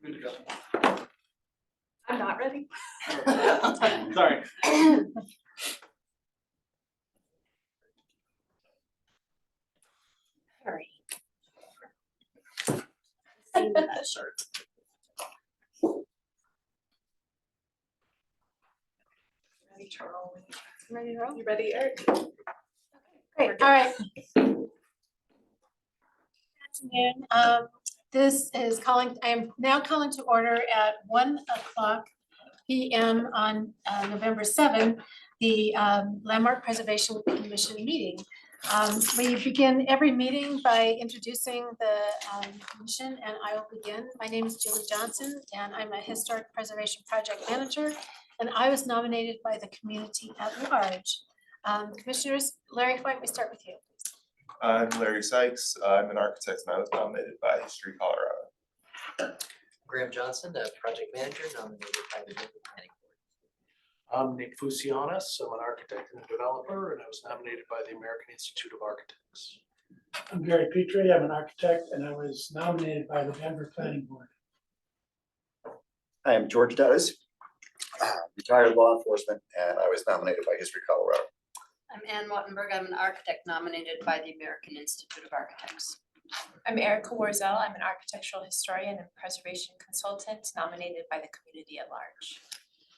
Good to go. I'm not ready. Sorry. Hurry. Seen that shirt. Ready to roll. Ready to roll? You ready, Eric? Great, all right. Good afternoon. This is calling, I am now calling to order at 1:00 p.m. on November 7th, the Landmark Preservation Commission meeting. We begin every meeting by introducing the commission, and I will begin. My name is Julie Johnson, and I'm a Historic Preservation Project Manager, and I was nominated by the community at large. Commissioners, Larry, why don't we start with you? I'm Larry Sykes. I'm an architect and I was nominated by History Colorado. Graham Johnson, a project manager nominated by the Denver Planning Board. I'm Nick Fusianis. I'm an architect and a developer, and I was nominated by the American Institute of Architects. I'm Gary Petrie, I'm an architect, and I was nominated by the Denver Planning Board. I am George Dettis, retired law enforcement, and I was nominated by History Colorado. I'm Ann Wattenberg. I'm an architect nominated by the American Institute of Architects. I'm Erica Warzel. I'm an architectural historian and preservation consultant nominated by the community at large.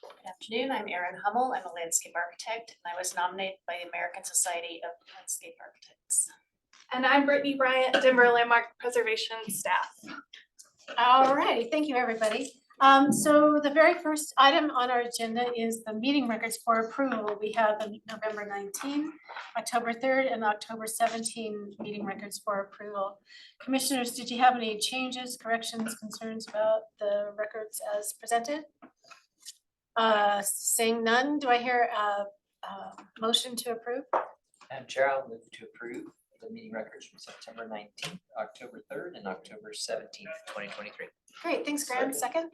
Good afternoon, I'm Erin Hummel. I'm a landscape architect and I was nominated by the American Society of Landscape Architects. And I'm Brittany Bryant, Denver Landmark Preservation staff. All righty, thank you, everybody. So the very first item on our agenda is the meeting records for approval. We have the November 19, October 3rd, and October 17 meeting records for approval. Commissioners, did you have any changes, corrections, concerns about the records as presented? Seeing none, do I hear a motion to approve? Madam Chair, I'll move to approve the meeting records from September 19th, October 3rd, and October 17th, 2023. Great, thanks, Graham. Second?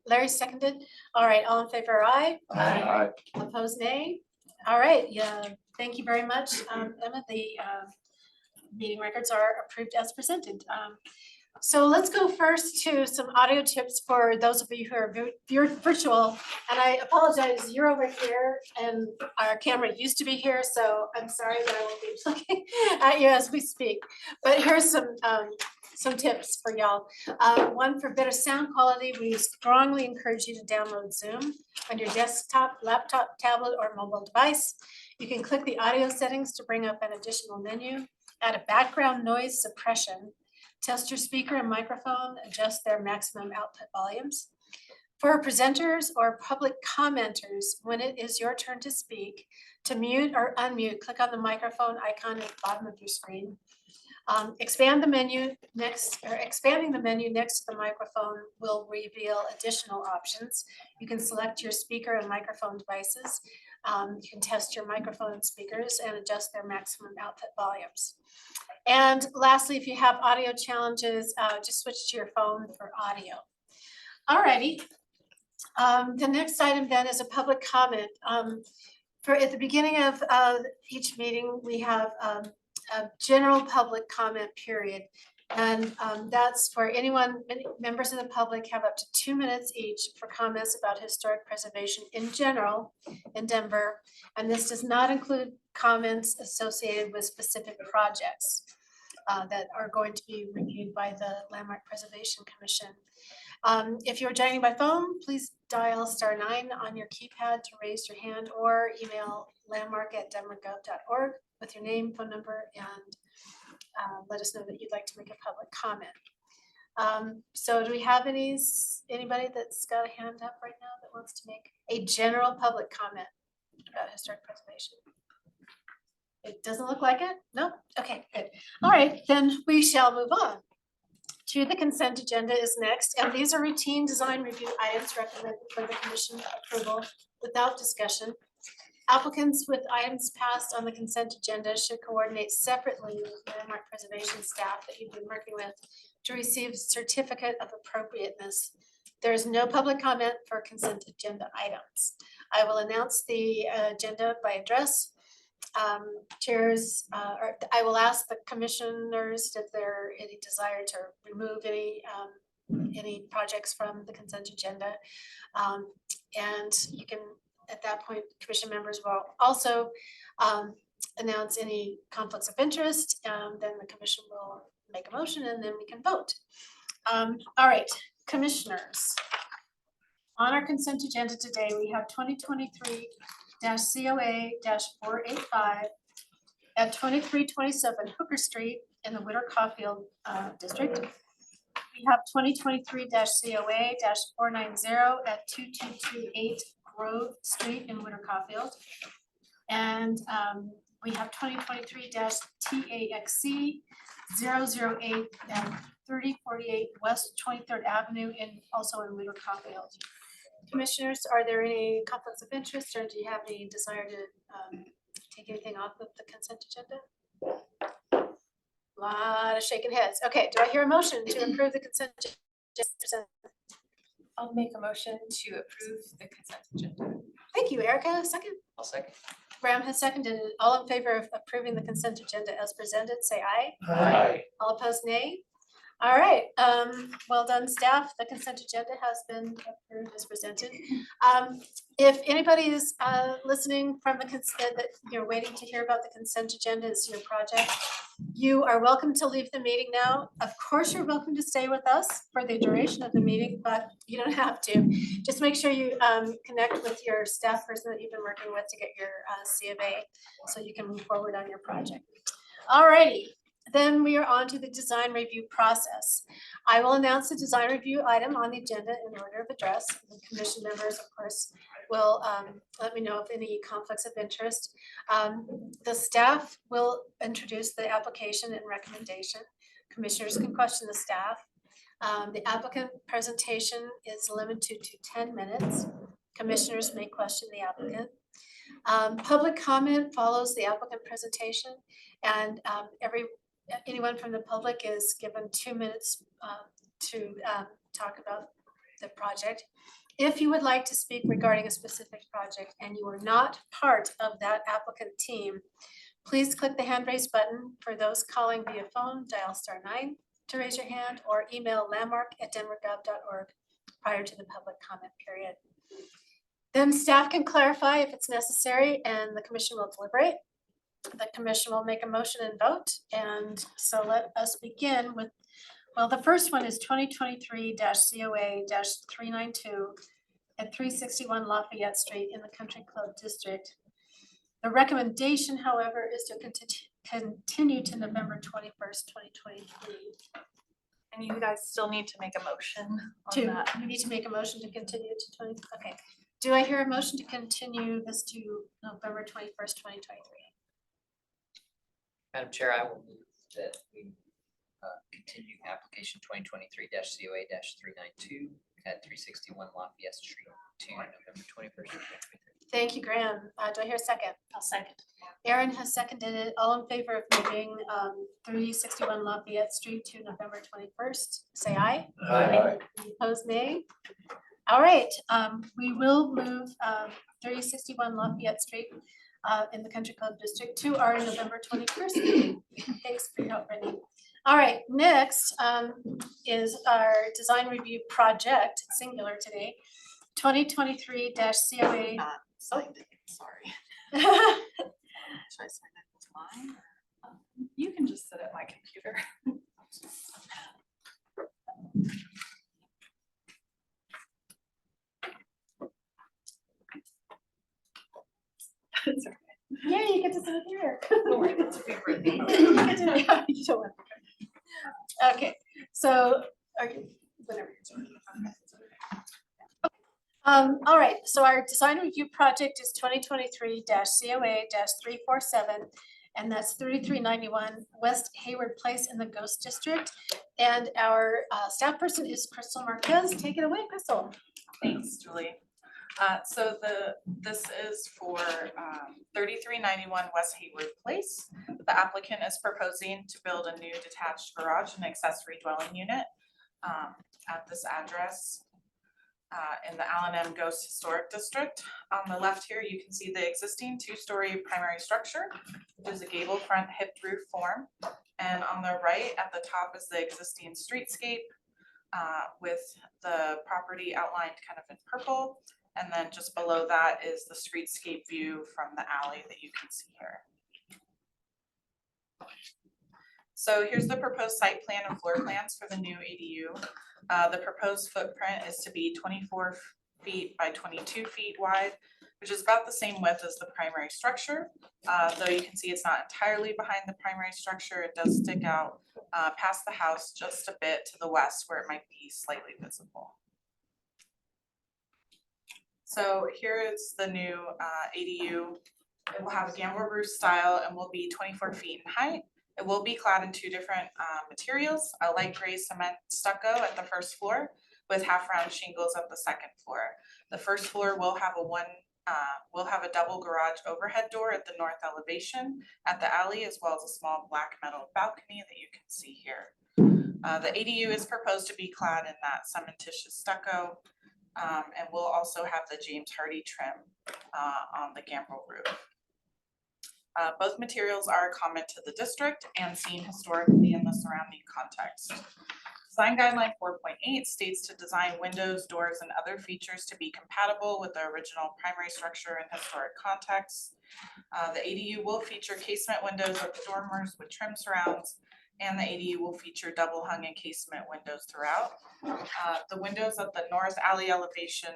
Larry seconded. All right, all in favor, aye. Aye. Opposed, nay. All right, yeah, thank you very much, Emma. The meeting records are approved as presented. So let's go first to some audio tips for those of you who are virtual. And I apologize, you're over here and our camera used to be here, so I'm sorry that I won't be looking at you as we speak. But here's some tips for y'all. One, for better sound quality, we strongly encourage you to download Zoom on your desktop, laptop, tablet, or mobile device. You can click the audio settings to bring up an additional menu, add a background noise suppression, test your speaker and microphone, adjust their maximum output volumes. For presenters or public commenters, when it is your turn to speak, to mute or unmute, click on the microphone icon at the bottom of your screen. Expanding the menu next to the microphone will reveal additional options. You can select your speaker and microphone devices. You can test your microphone and speakers and adjust their maximum output volumes. And lastly, if you have audio challenges, just switch to your phone for audio. Alrighty. The next item then is a public comment. At the beginning of each meeting, we have a general public comment period. And that's for anyone, members of the public have up to 2 minutes each for comments about historic preservation in general in Denver. And this does not include comments associated with specific projects that are going to be reviewed by the Landmark Preservation Commission. If you're joining by phone, please dial *9 on your keypad to raise your hand or email landmark@denvergov.org with your name, phone number, and let us know that you'd like to make a public comment. So do we have anybody that's got a hand up right now that wants to make a general public comment about historic preservation? It doesn't look like it? No? Okay, good. All right, then we shall move on. To the consent agenda is next, and these are routine design review items recommended for the commission approval without discussion. Applicants with items passed on the consent agenda should coordinate separately with Landmark Preservation staff that you've been working with to receive certificate of appropriateness. There is no public comment for consent agenda items. I will announce the agenda by address. I will ask the commissioners if there any desire to remove any any projects from the consent agenda. And you can, at that point, commission members will also announce any conflicts of interest. Then the commission will make a motion and then we can vote. All right, commissioners. On our consent agenda today, we have 2023-COA-485 at 2327 Hooker Street in the Witter Caulfield District. We have 2023-COA-490 at 2228 Grove Street in Witter Caulfield. And we have 2023-TAXC 008 at 3048 West 23rd Avenue also in Witter Caulfield. Commissioners, are there any conflicts of interest or do you have any desire to take anything off of the consent agenda? Lot of shaking heads. Okay, do I hear a motion to approve the consent agenda? I'll make a motion to approve the consent agenda. Thank you, Erica. Second. I'll second. Graham has seconded it. All in favor of approving the consent agenda as presented, say aye. Aye. All opposed, nay. All right, well done, staff. The consent agenda has been approved as presented. If anybody is listening from the consent, that you're waiting to hear about the consent agenda, is your project, you are welcome to leave the meeting now. Of course, you're welcome to stay with us for the duration of the meeting, but you don't have to. Just make sure you connect with your staff person that you've been working with to get your C of A so you can move forward on your project. All righty. Then we are on to the design review process. I will announce the design review item on the agenda in order of address. The commission members, of course, will let me know if any conflicts of interest. The staff will introduce the application and recommendation. Commissioners can question the staff. The applicant presentation is limited to 10 minutes. Commissioners may question the applicant. Public comment follows the applicant presentation, and anyone from the public is given 2 minutes to talk about the project. If you would like to speak regarding a specific project and you are not part of that applicant team, please click the hand raise button. For those calling via phone, dial *9 to raise your hand or email landmark@denvergov.org prior to the public comment period. Then staff can clarify if it's necessary and the commission will deliberate. The commission will make a motion and vote. And so let us begin with, well, the first one is 2023-COA-392 at 361 Lafayette Street in the Country Club District. The recommendation, however, is to continue to November 21st, 2023. And you guys still need to make a motion on To, that. we need to make a motion to continue to 20, okay. Do I hear a motion to continue this to November 21st, 2023? Madam Chair, I will move that we continue application 2023-COA-392 at 361 Lafayette Street to November 21st, 2023. Thank you, Graham. Do I hear a second? I'll second. Aaron has seconded it. All in favor of moving 361 Lafayette Street to November 21st, say aye. Aye. Any opposed, nay. All right, we will move 361 Lafayette Street in the Country Club District to our November 21st meeting. Thanks for your help, Brittany. All right, next is our design review project, singular today, 2023-COA. Signed it, sorry. Should I sign it with mine? You can just sit at my computer. It's okay. Yeah, you get to sit here. Don't worry, it's a favorite thing. You get to- yeah, you don't want to. Okay, so are you, whatever. All right, so our design review project is 2023-COA-347, and that's 3391 West Hayward Place in the Ghost District. And our staff person is Crystal Marquez. Take it away, Crystal. Thanks, Julie. This is for 3391 West Hayward Place. The applicant is proposing to build a new detached garage and accessory dwelling unit at this address in the Allen M. Ghost Historic District. On the left here, you can see the existing two-story primary structure, which is a gable front hipped roof form. And on the right at the top is the existing streetscape with the property outlined kind of in purple. And then just below that is the streetscape view from the alley that you can see here. So here's the proposed site plan and floor plans for the new ADU. The proposed footprint is to be 24 feet by 22 feet wide, which is about the same width as the primary structure. Though you can see it's not entirely behind the primary structure, it does stick out past the house just a bit to the west where it might be slightly visible. So here is the new ADU. It will have a gambrel roof style and will be 24 feet in height. It will be clad in two different materials, a light gray cement stucco at the first floor with half round shingles at the second floor. The first floor will have a double garage overhead door at the north elevation at the alley, as well as a small black metal balcony that you can see here. The ADU is proposed to be clad in that cementitious stucco, and will also have the James Hardy trim on the gambrel roof. Both materials are common to the district and seen historically in the surrounding context. Design guideline 4.8 states to design windows, doors, and other features to be compatible with the original primary structure and historic context. The ADU will feature casement windows at the dormers with trim surrounds, and the ADU will feature double hung and casement windows throughout. The windows at the north alley elevation,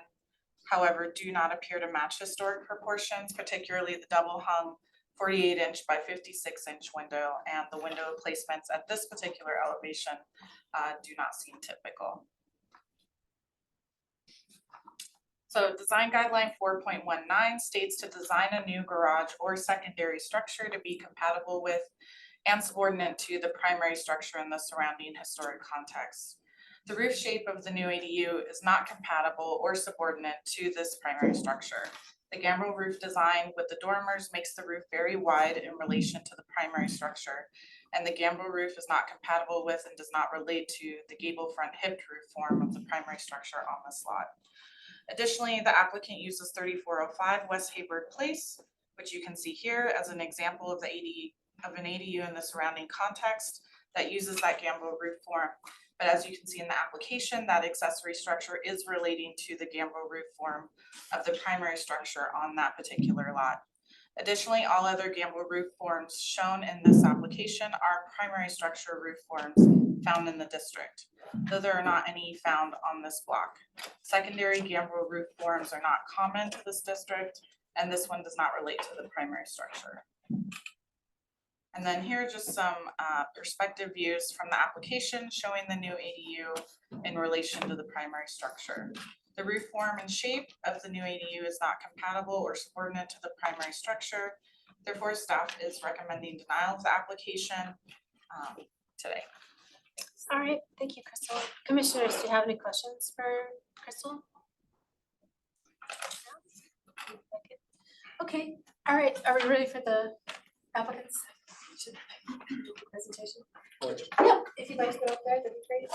however, do not appear to match historic proportions, particularly the double hung 48-inch by 56-inch window, and the window placements at this particular elevation do not seem typical. So design guideline 4.19 states to design a new garage or secondary structure to be compatible with and subordinate to the primary structure in the surrounding historic context. The roof shape of the new ADU is not compatible or subordinate to this primary structure. The gambrel roof design with the dormers makes the roof very wide in relation to the primary structure, and the gambrel roof is not compatible with and does not relate to the gable front hipped roof form of the primary structure on this lot. Additionally, the applicant uses 3405 West Hayward Place, which you can see here as an example of an ADU in the surrounding context that uses that gambrel roof form. But as you can see in the application, that accessory structure is relating to the gambrel roof form of the primary structure on that particular lot. Additionally, all other gambrel roof forms shown in this application are primary structure roof forms found in the district, though there are not any found on this block. Secondary gambrel roof forms are not common to this district, and this one does not relate to the primary structure. And then here are just some perspective views from the application showing the new ADU in relation to the primary structure. The roof form and shape of the new ADU is not compatible or subordinate to the primary structure. Therefore, staff is recommending denial of the application today. All right, thank you, Crystal. Commissioners, do you have any questions for Crystal? No? Okay, all right, are we ready for the applicants? Presentation? Yeah, if you'd like to go up there, that'd be great.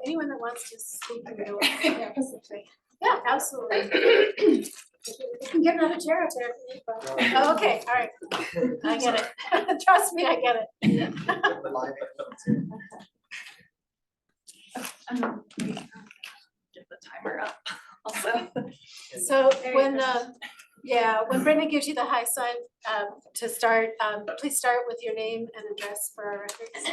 Anyone that wants to speak to the yeah, absolutely. You can get another chair out there if you need one. Oh, okay, all right. I get it. Trust me, I get it. Get the timer up also. So when when Brenda gives you the high sign to start, please start with your name and address for our records.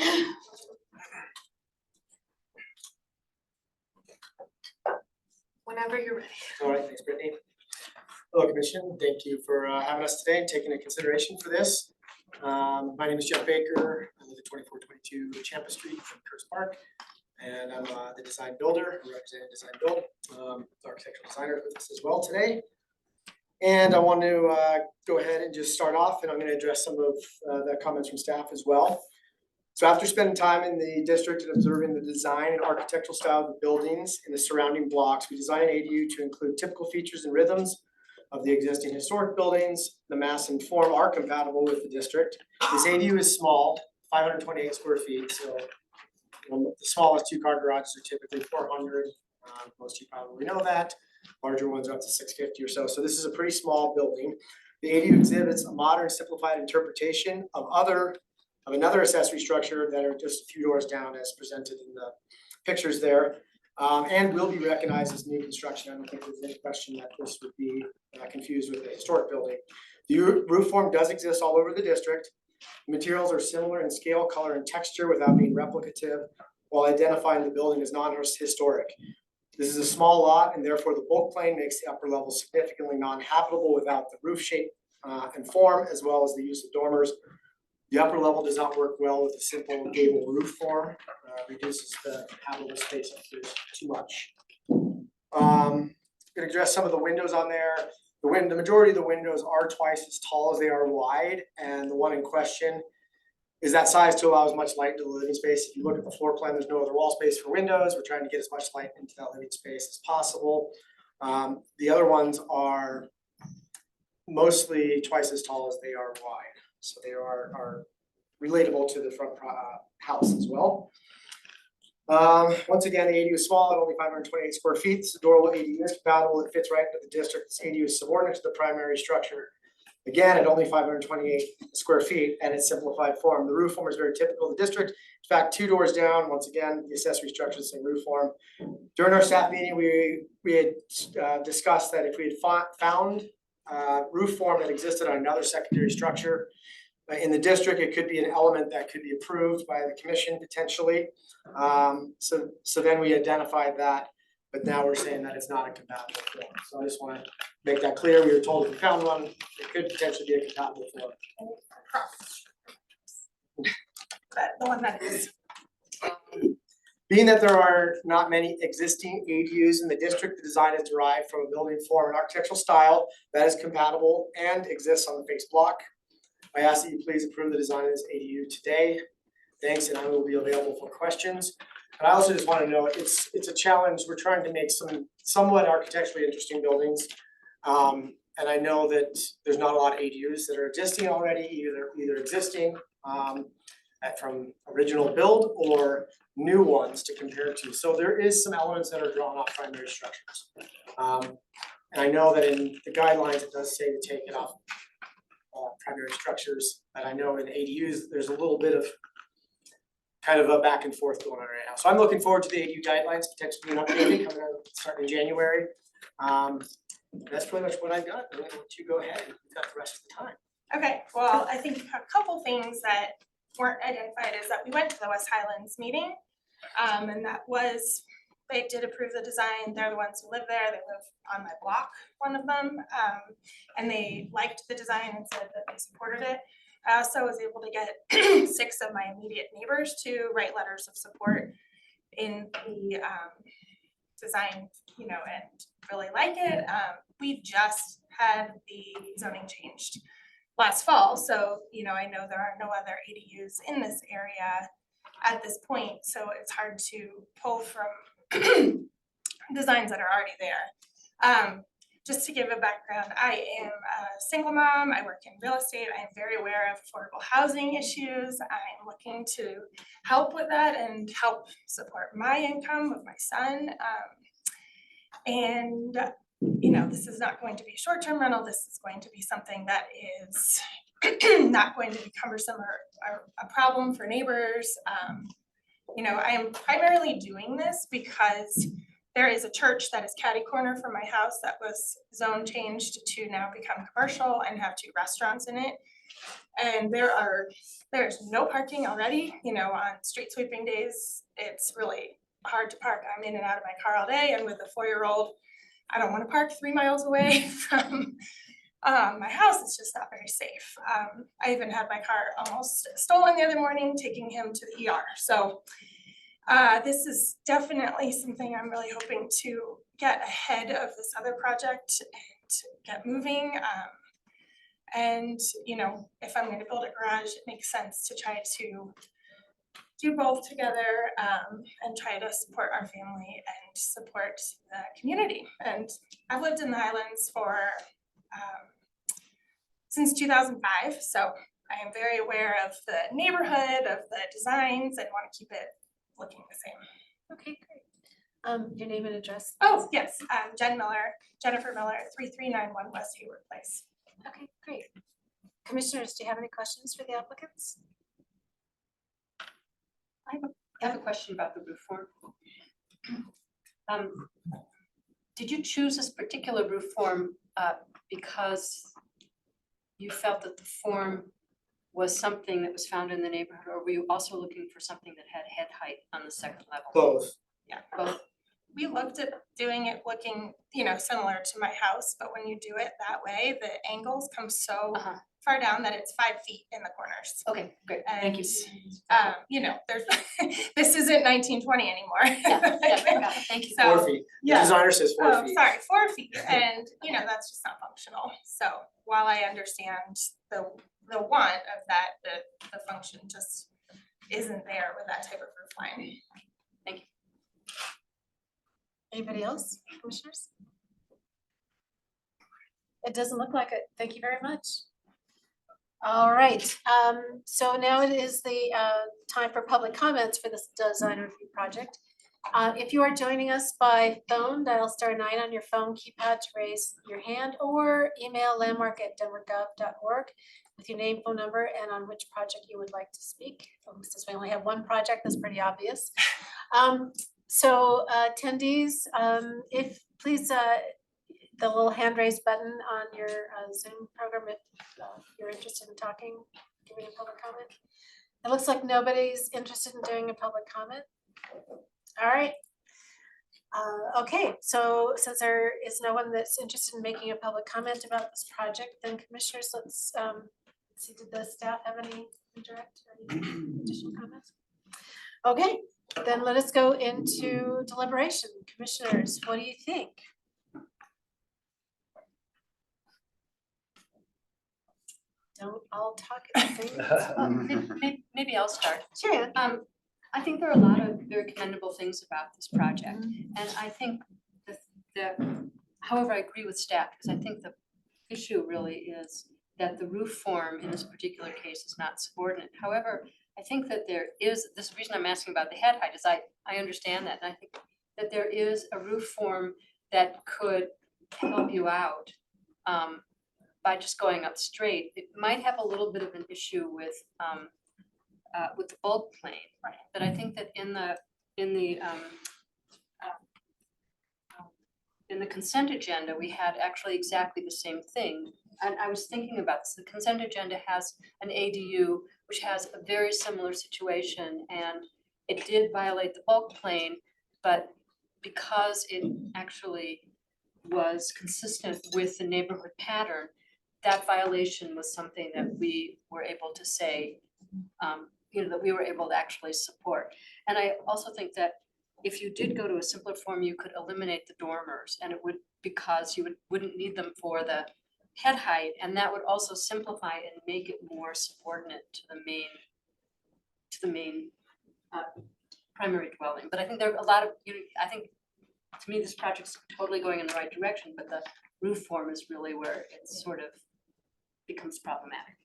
Whenever you're ready. All right, thanks, Brittany. Hello, Commission. Thank you for having us today and taking into consideration for this. My name is Jeff Baker. I live at 2422 Champa Street in Curtis Park, and I'm the design builder, representing Design Build, architectural designer with us as well today. And I want to go ahead and just start off, and I'm going to address some of the comments from staff as well. So after spending time in the district and observing the design and architectural style of the buildings and the surrounding blocks, we designed an ADU to include typical features and rhythms of the existing historic buildings. The mass and form are compatible with the district. This ADU is small, 528 square feet. So the smallest two-car garages are typically 400. Most of you probably know that. Larger ones up to 650 or so. So this is a pretty small building. The ADU exhibits a modern, simplified interpretation of other of another accessory structure that are just a few doors down as presented in the pictures there. And will be recognized as new construction. I don't think there's any question that this would be confused with a historic building. The roof form does exist all over the district. Materials are similar in scale, color, and texture without being replicative, while identifying the building as non-historic. This is a small lot, and therefore the bulk plane makes the upper level significantly non-habitable without the roof shape and form, as well as the use of dormers. The upper level does not work well with a simple gable roof form, reduces the habitable space up here too much. Gonna address some of the windows on there. The majority of the windows are twice as tall as they are wide, and the one in question is that size to allow as much light into the living space. If you look at the floor plan, there's no other wall space for windows. We're trying to get as much light into that living space as possible. The other ones are mostly twice as tall as they are wide. So they are relatable to the front house as well. Once again, the ADU is small at only 528 square feet. It's a durable ADU, is compatible, it fits right into the district. This ADU is subordinate to the primary structure. Again, at only 528 square feet and its simplified form. The roof form is very typical of the district. In fact, 2 doors down, once again, the accessory structure is the same roof form. During our staff meeting, we had discussed that if we had found roof form that existed on another secondary structure in the district, it could be an element that could be approved by the commission potentially. So then we identified that, but now we're saying that it's not a compatible form. So I just want to make that clear. We were told if we found one, it could potentially be a compatible form. But the one that is. Being that there are not many existing ADUs in the district, the design is derived from a building form and architectural style that is compatible and exists on the face block. I ask that you please approve the design of this ADU today. Thanks, and I will be available for questions. And I also just want to know, it's a challenge. We're trying to make some somewhat architecturally interesting buildings. And I know that there's not a lot of ADUs that are existing already, either existing from original build or new ones to compare to. So there is some elements that are drawn off primary structures. And I know that in the guidelines, it does say to take it off primary structures, but I know in ADUs, there's a little bit of kind of a back and forth going on right now. So I'm looking forward to the ADU guidelines potentially being updated coming out starting in January. That's pretty much what I've got. I'm gonna let you go ahead. We've got the rest of the time. Okay, well, I think a couple things that weren't identified is that we went to the West Highlands meeting. And that was, they did approve the design. They're the ones who live there. They live on my block, one of them. And they liked the design and said that they supported it. I also was able to get 6 of my immediate neighbors to write letters of support in the design, you know, and really like it. We just had the zoning changed last fall, so you know, I know there are no other ADUs in this area at this point, so it's hard to pull from designs that are already there. Just to give a background, I am a single mom, I work in real estate, I am very aware of affordable housing issues. I'm looking to help with that and help support my income with my son. And you know, this is not going to be a short-term rental, this is going to be something that is not going to be cumbersome or a problem for neighbors. You know, I am primarily doing this because there is a church that is catty corner from my house that was zone changed to now become commercial and have 2 restaurants in it. And there's no parking already, you know, on street sweeping days, it's really hard to park. I'm in and out of my car all day, and with a 4-year-old, I don't want to park 3 miles away from my house. It's just not very safe. I even had my car almost stolen the other morning, taking him to the ER. So this is definitely something I'm really hoping to get ahead of this other project and get moving. And you know, if I'm going to build a garage, it makes sense to try to do both together and try to support our family and support the community. And I've lived in the Highlands for since 2005, so I am very aware of the neighborhood, of the designs, and want to keep it looking the same. Okay, great. Your name and address? Oh, yes, Jennifer Miller, 3391 West Hayward Place. Okay, great. Commissioners, do you have any questions for the applicants? I have a question about the roof form. Did you choose this particular roof form because you felt that the form was something that was found in the neighborhood, or were you also looking for something that had head height on the second level? Both. Yeah. Both. We looked at doing it looking, you know, similar to my house, but when you do it that way, the angles come so Uh-huh. far down that it's 5 feet in the corners. Okay, great, thank you. You know, there's, this isn't 1920 anymore. Yeah, thank you. So, 4 feet. The yeah. designer says 4 Oh, feet. sorry, 4 feet, and you know, that's just not functional. So while I understand the want of that, the function just isn't there with that type of roof line. Anybody else, commissioners? It doesn't look like it. Thank you very much. All right, so now it is the time for public comments for this design review project. If you are joining us by phone, dial *9 on your phone keypad to raise your hand, or email landmark@denvergov.org with your name, phone number, and on which project you would like to speak. Since we only have one project, that's pretty obvious. So attendees, if please, the little hand raise button on your Zoom program, if you're interested in talking, giving a public comment. It looks like nobody's interested in doing a public comment. All right. Okay, so since there is no one that's interested in making a public comment about this project, then commissioners, let's see, did the staff have any indirect or any additional comments? Okay, then let us go into deliberation. Commissioners, what do you think? Don't all talk at the same time. Maybe I'll start. Sure. I think there are a lot of very commendable things about this project, and I think however, I agree with staff, because I think the issue really is that the roof form in this particular case is not subordinate. However, I think that there is, this is the reason I'm asking about the head height, is I understand that, and I think that there is a roof form that could help you out by just going up straight. It might have a little bit of an issue with the bulk plane, right? But I think that in the consent agenda, we had actually exactly the same thing. And I was thinking about this, the consent agenda has an ADU, which has a very similar situation, and it did violate the bulk plane, but because it actually was consistent with the neighborhood pattern, that violation was something that we were able to say, that we were able to actually support. And I also think that if you did go to a simpler form, you could eliminate the dormers, and it would, because you wouldn't need them for the head height, and that would also simplify and make it more subordinate to the main primary dwelling. But I think there are a lot of, I think to me, this project's totally going in the right direction, but the roof form is really where it sort of becomes problematic.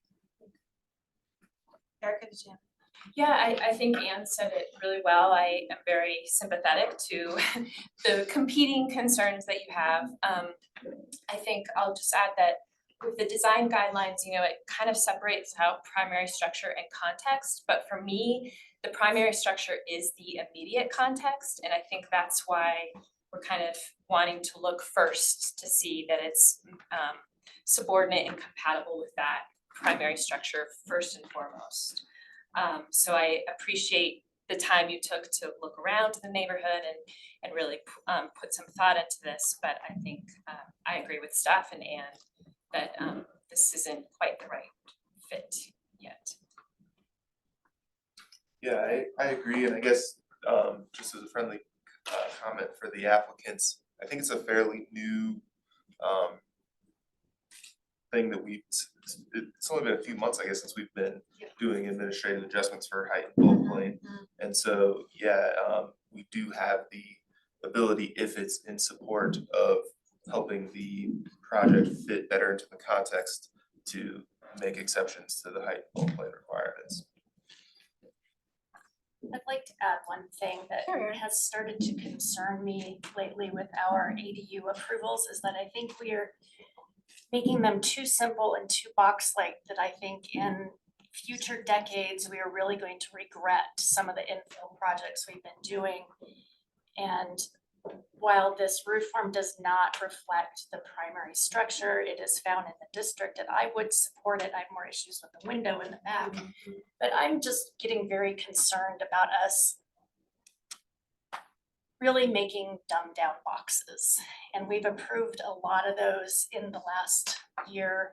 Erica, did you have? Yeah, I think Anne said it really well. I am very sympathetic to the competing concerns that you have. I think I'll just add that with the design guidelines, it kind of separates out primary structure and context, but for me, the primary structure is the immediate context, and I think that's why we're kind of wanting to look first to see that it's subordinate and compatible with that primary structure first and foremost. So I appreciate the time you took to look around the neighborhood and really put some thought into this, but I think I agree with staff and Anne that this isn't quite the right fit yet. Yeah, I agree, and I guess just as a friendly comment for the applicants, I think it's a fairly new thing that it's only been a few months, I guess, since we've been doing administrative adjustments for height and bulk plane. And so, we do have the ability, if it's in support of helping the project fit better into the context, to make exceptions to the height and bulk plane requirements. I'd like to add one thing that Sure. has started to concern me lately with our ADU approvals is that I think we are making them too simple and too box-like, that I think in future decades, we are really going to regret some of the infill projects we've been doing. And while this roof form does not reflect the primary structure, it is found in the district, and I would support it. I have more issues with the window in the back. But I'm just getting very concerned about us really making dumbed down boxes. And we've approved a lot of those in the last year.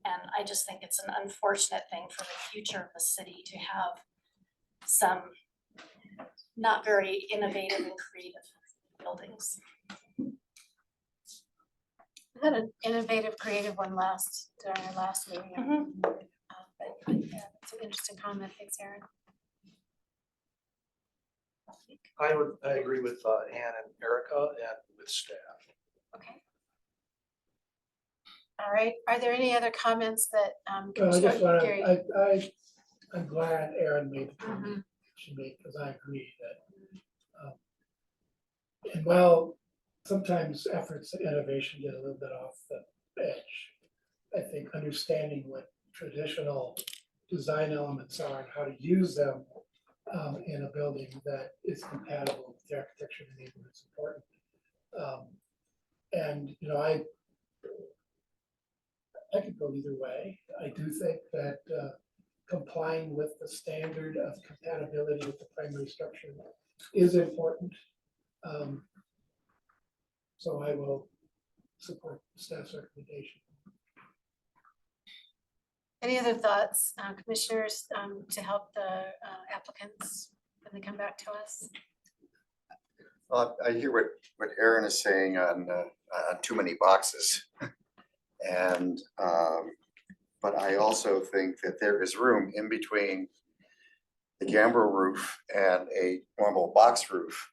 And I just think it's an unfortunate thing for the future of the city to have some not very innovative and creative buildings. We had an innovative, creative one during our last meeting. But yeah, it's an interesting comment. Thanks, Erin. I agree with Ann and Erica and with staff. Okay. All right, are there any other comments that I just Commissioner want Gary? to, I'm glad Erin made the comment Mhm. she made, because I agree that. And while sometimes efforts at innovation get a little bit off the edge, I think understanding what traditional design elements are and how to use them in a building that is compatible with the architecture of the neighborhood is important. And, you know, I could go either way. I do think that complying with the standard of compatibility with the primary structure is important. So I will support staff's recommendation. Any other thoughts, commissioners, to help the applicants when they come back to us? I hear what Erin is saying on too many boxes. And, but I also think that there is room in between the gambrel roof and a normal box roof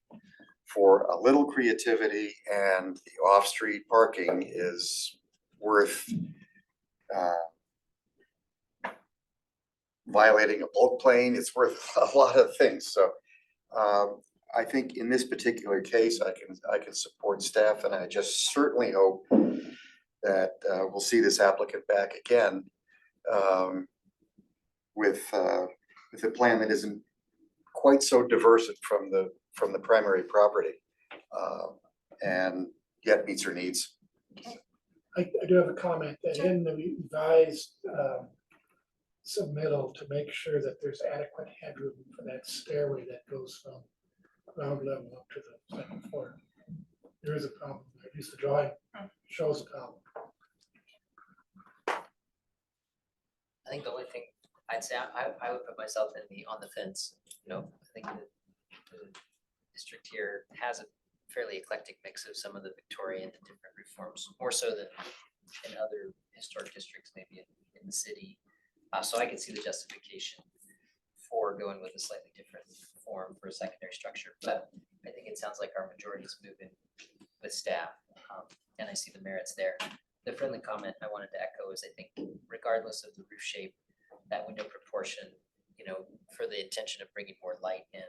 for a little creativity, and the off-street parking is worth violating a bulk plane. It's worth a lot of things. So I think in this particular case, I can support staff, and I just certainly hope that we'll see this applicant back again with a plan that isn't quite so diverse from the primary property, and yet meets her needs. I do have a comment that in the revised submittal, to make sure that there's adequate headroom for that stairway that goes from ground level up to the second floor. There is a problem. At least the drawing shows a problem. I think the only thing I'd say, I would put myself on the fence, you know, I think the district here has a fairly eclectic mix of some of the Victorian and different roof forms, more so than in other historic districts, maybe in the city. So I can see the justification for going with a slightly different form for a secondary structure, but I think it sounds like our majority is moving with staff, and I see the merits there. The friendly comment I wanted to echo is I think regardless of the roof shape, that window proportion, you know, for the intention of bringing more light in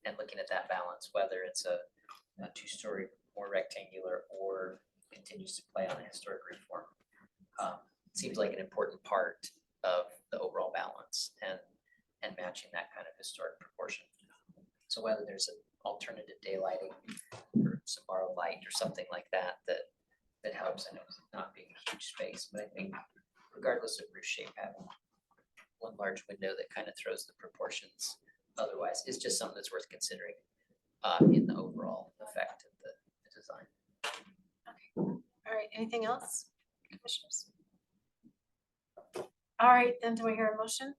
and looking at that balance, whether it's a two-story more rectangular or continues to play on a historic roof form, seems like an important part of the overall balance and matching that kind of historic proportion. So whether there's an alternative daylighting or some borrowed light or something like that helps, I know it's not being a huge space, but I think regardless of roof shape, having one large window that kind of throws the proportions otherwise is just something that's worth considering in the overall effect of the design. Okay, all right, anything else, commissioners? All right, then do I hear a motion?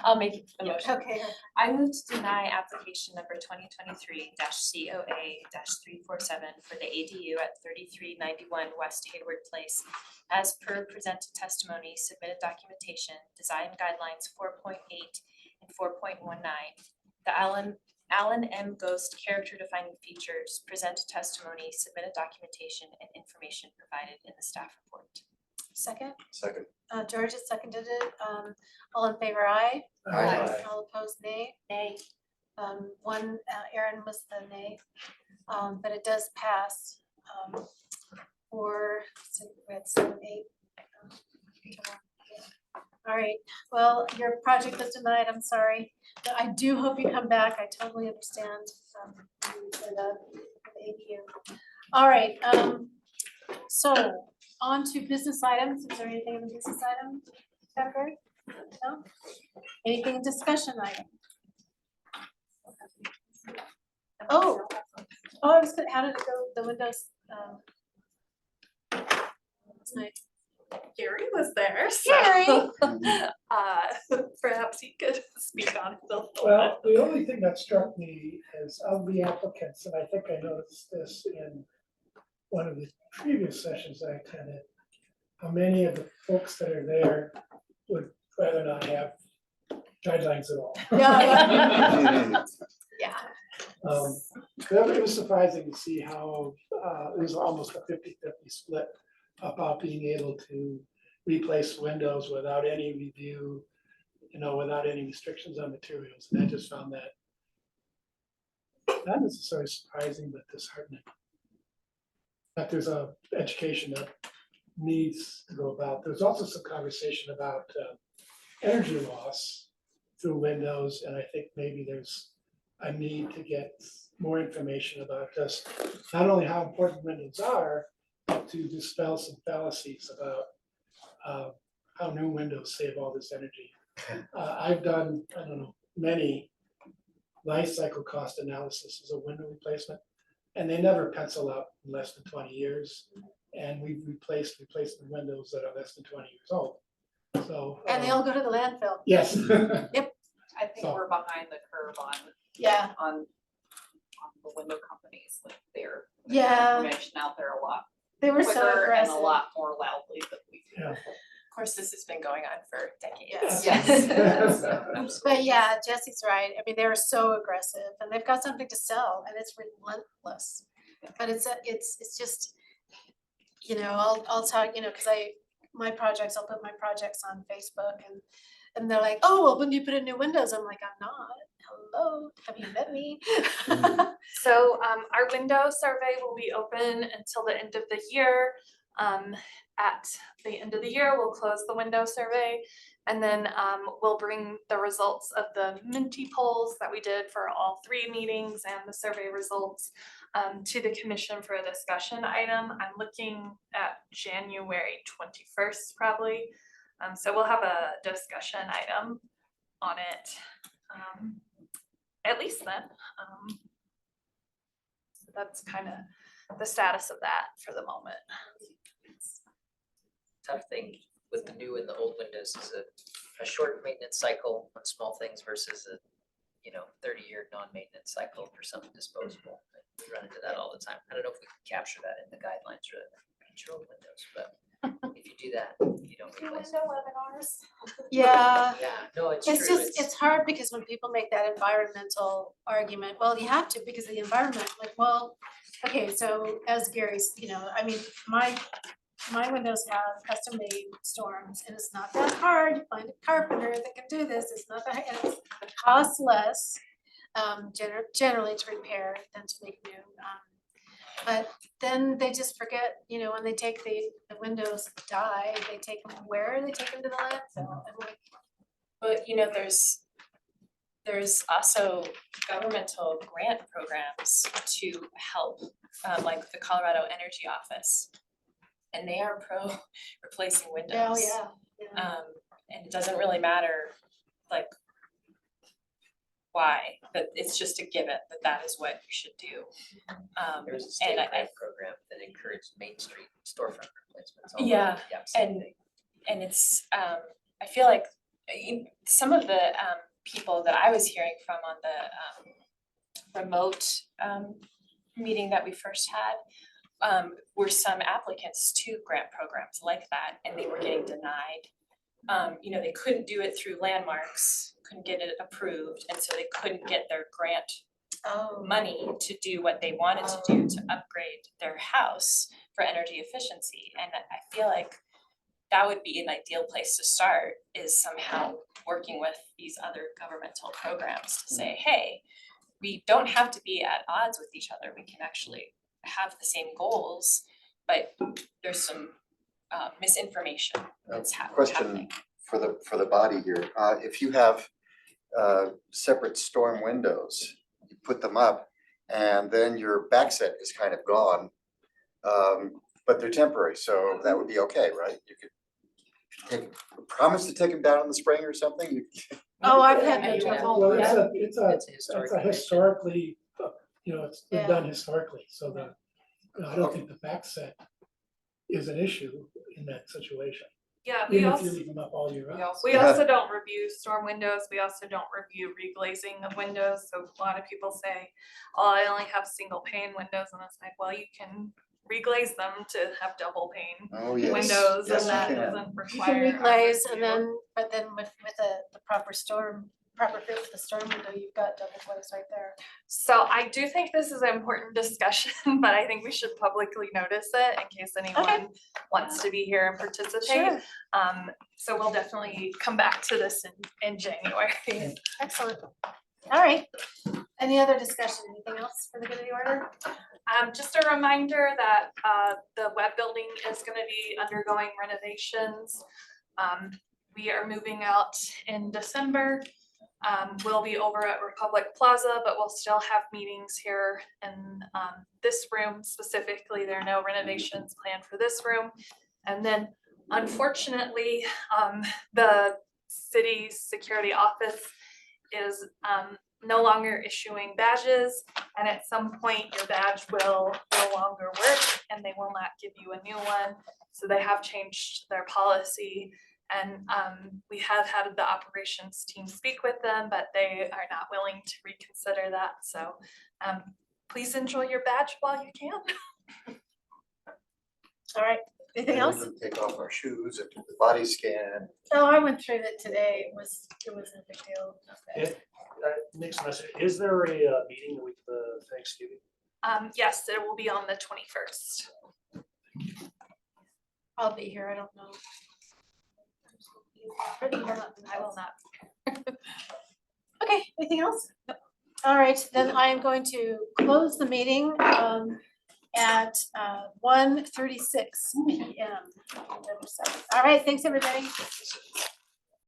I'll make the motion. Okay, I move to deny application number 2023-COA-347 for the ADU at 3391 West Hayward Place as per presented testimony, submitted documentation, design guidelines 4.8 and 4.19. The Allen M. Ghost character defining features, presented testimony, submitted documentation, and information provided in the staff report. second, Second. George has seconded it, all in favor, aye. Aye. All opposed, nay. Nay. Erin was the nay, but it does pass. for, so we're at 7, 8. All right, well, your project was denied, I'm sorry, but I do hope you come back, I totally understand, for the APU. All right, so on to business items, is there anything in the business item, Tucker? No? Anything in discussion item? Oh, I was gonna, how did it go, the windows, last night? Gary was there, Gary! so perhaps he could speak on it a little bit. Well, the only thing that struck me is of the applicants, and I think I noticed this in one of the previous sessions I attended, how many of the folks that are there would rather not have guidelines at all. Yeah. It was surprising to see how it was almost a 50-50 split about being able to replace windows without any review, without any restrictions on materials. And I just found that not necessarily surprising, but disheartening. That there's a education that needs to go about. There's also some conversation about energy loss through windows, and I think maybe there's a need to get more information about just not only how important windows are, but to dispel some fallacies about how new windows save all this energy. I've done, many life cycle cost analysis of window replacement, and they never pencil out in less than 20 years. And we've replaced replacement windows that are less than 20 years old. So. And they all go to the landfill. Yes. I think So- we're behind the curve Yeah, on the window companies, like they're yeah, information out there a lot they were so quicker and aggressive. a lot more loudly than we do. Yeah. Of course, this has been going on for decades. Yes. But yeah, Jesse's right. I mean, they were so aggressive and they've got something to sell and it's relentless. But it's just, I'll talk, cause my projects, I'll put my projects on Facebook and they're like, oh, well, when do you put in new windows? I'm like, I'm not. Hello, have you met me? So our window survey will be open until the end of the year. At the end of the year, we'll close the window survey and then we'll bring the results of the Minty polls that we did for all 3 meetings and the survey results to the commission for a discussion item. I'm looking at January 21st probably. So we'll have a discussion item on it at least then. So that's kind of the status of that for the moment. Tough thing with the new and the old windows is a short maintenance cycle on small things versus a 30-year non-maintenance cycle for something disposable. We run into that all the time. I don't know if we can capture that in the guidelines for control windows, but if you do that, you don't replace it. webinars. Yeah. Yeah, no, it's true. It's just, it's hard because when people make that environmental argument, well, you have to because of the environment, like, well, okay, so as Gary's, my windows have custom made storms and it's not that hard to find a carpenter that can do this, it's not that, and it costs less generally to repair than to make new. But then they just forget, when they take the windows die, they take them where? They take them to the landfill. I'm like, But there's also governmental grant programs to help, like the Colorado Energy Office. And they are pro replacing windows. oh, yeah. And it doesn't really matter, like, why, but it's just a given that is what you should do. There's a state and I- grant program that encouraged Main Street storefront replacements. Yeah, Same thing. And it's, I feel like some of the people that I was hearing from on the remote meeting that we first had were some applicants to grant programs like that, and they were getting denied. They couldn't do it through landmarks, couldn't get it approved, and so they couldn't get their grant Oh. money to do what they wanted to do to upgrade their house for energy efficiency. And I feel like that would be an ideal place to start, is somehow working with these other governmental programs to say, hey, we don't have to be at odds with each other. We can actually have the same goals but there's some misinformation that's happening. Question for the body here, if you have separate storm windows, you put them up and then your back set is kind of gone. But they're temporary, so that would be okay, right? You could promise to take them down in the spring or something, you. Oh, I've had Yeah, no you trouble. Well, Yeah. it's It's a historic. historically, it's been Yeah. done historically, so I don't think the back set is an issue in that situation. Yeah, we Even if you also, leave them up all year round. we also don't review storm windows, we also don't review reglazing of windows, so a lot of people say, oh, I only have single pane windows, and it's like, well, you can reglaze them to have double pane Oh, yes. windows, Yes, and you that can. doesn't You can require. reglaze and review. then, but then with the proper fit with the storm window, you've got double glaze right there. So I do think this is an important discussion, but I think we should publicly notice it in case anyone wants to be here and participate. Sure, So we'll definitely come back to this in January. excellent. All right. Any other discussion? Anything else for the good of the order? Just a reminder that the web building is gonna be undergoing renovations. We are moving out in December. We'll be over at Republic Plaza, but we'll still have meetings here in this room specifically. There are no renovations planned for this room. And then unfortunately, the city security office is no longer issuing badges. And at some point, your badge will no longer work and they will not give you a new one. So they have changed their policy. And we have had the operations team speak with them, but they are not willing to reconsider that. So please enjoy your badge while you can. All right. Anything else? We can take off our shoes and do the body scan. Oh, I went through it today. It wasn't a big deal. Okay. Nick's message, is there a meeting the week of Thanksgiving? Yes, it will be on the 21st. I'll be here. I don't know. I will not. Okay, anything else? All right, then I am going to close the meeting at 1:36 p.m. All right, thanks, everybody.